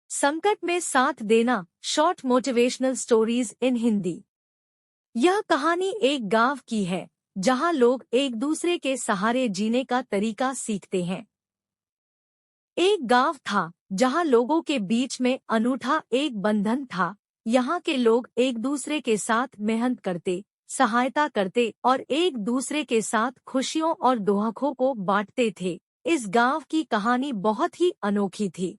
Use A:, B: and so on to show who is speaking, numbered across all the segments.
A: संकट में साथ देना, short motivational stories in Hindi. यह कहानी एक गांव की है जहां लोग एक दूसरे के सहारे जीने का तरीका सीखते हैं। एक गांव था जहां लोगों के बीच में अनूठा एक बंधन था। यहाँ के लोग एक दूसरे के साथ मेहनत करते, सहायता करते और एक दूसरे के साथ खुशियों और दुखों को बांटते थे। इस गांव की कहानी बहुत ही अनोखी थी।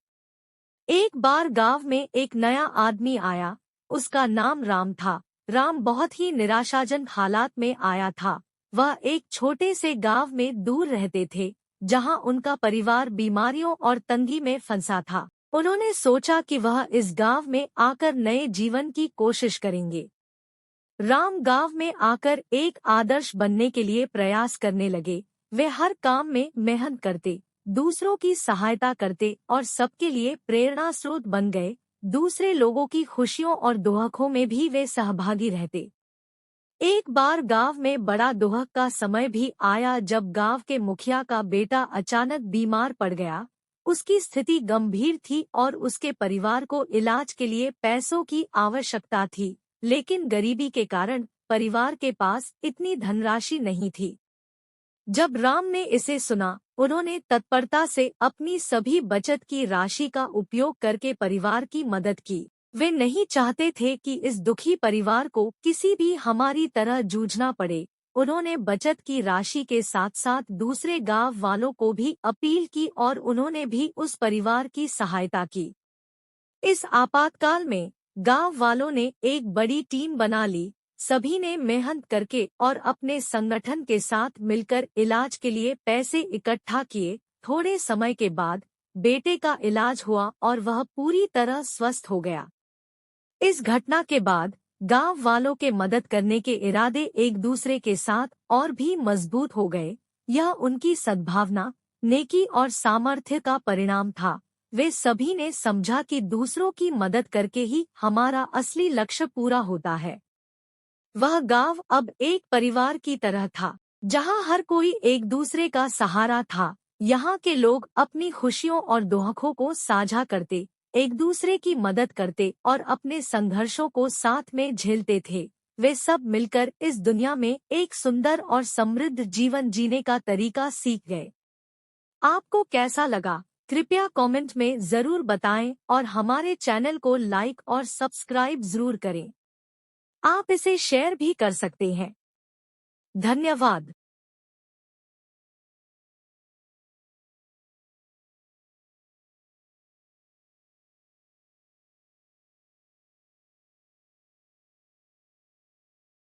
A: एक बार गांव में एक नया आदमी आया। उसका नाम राम था। राम बहुत ही निराशाजनक हालात में आया था। वह एक छोटे से गांव में दूर रहते थे, जहां उनका परिवार बीमारियों और तंगी में फंसा था। उन्होंने सोचा कि वह इस गांव में आकर नए जीवन की कोशिश करेंगे। राम गांव में आकर एक आदर्श बनने के लिए प्रयास करने लगे। वे हर काम में मेहनत करते, दूसरों की सहायता करते और सबके लिए प्रेरणा स्रोत बन गए। दूसरे लोगों की खुशियों और दुखों में भी वे सहभागी रहते। एक बार गांव में बड़ा दुख का समय भी आया जब गांव के मुखिया का बेटा अचानक बीमार पड़ गया। उसकी स्थिति गंभीर थी और उसके परिवार को इलाज के लिए पैसों की आवश्यकता थी, लेकिन गरीबी के कारण परिवार के पास इतनी धनराशि नहीं थी। जब राम ने इसे सुना, उन्होंने तत्परता से अपनी सभी बचत की राशि का उपयोग करके परिवार की मदद की। वे नहीं चाहते थे कि इस दुखी परिवार को किसी भी हमारी तरह जूझना पड़े। उन्होंने बचत की राशि के साथ साथ दूसरे गांव वालों को भी अपील की और उन्होंने भी उस परिवार की सहायता की। इस आपातकाल में गांव वालों ने एक बड़ी टीम बना ली। सभी ने मेहनत करके और अपने संगठन के साथ मिलकर इलाज के लिए पैसे इकट्ठा किए। थोड़े समय के बाद बेटे का इलाज हुआ और वह पूरी तरह स्वस्थ हो गया। इस घटना के बाद गांव वालों के मदद करने के इरादे एक दूसरे के साथ और भी मजबूत हो गए। यह उनकी सद्भावना, नेकी और सामर्थ्य का परिणाम था। वे सभी ने समझा कि दूसरों की मदद करके ही हमारा असली लक्ष्य पूरा होता है। वह गांव अब एक परिवार की तरह था, जहां हर कोई एक दूसरे का सहारा था। यहाँ के लोग अपनी खुशियों और दुखों को साझा करते, एक दूसरे की मदद करते और अपने संघर्षों को साथ में झेलते थे। वे सब मिलकर इस दुनिया में एक सुंदर और समृद्ध जीवन जीने का तरीका सीख गए। आपको कैसा लगा? कृपया कमेंट में जरूर बताएं और हमारे चैनल को लाइक और सब्सक्राइब जरूर करें। आप इसे शेयर भी कर सकते हैं। धन्यवाद।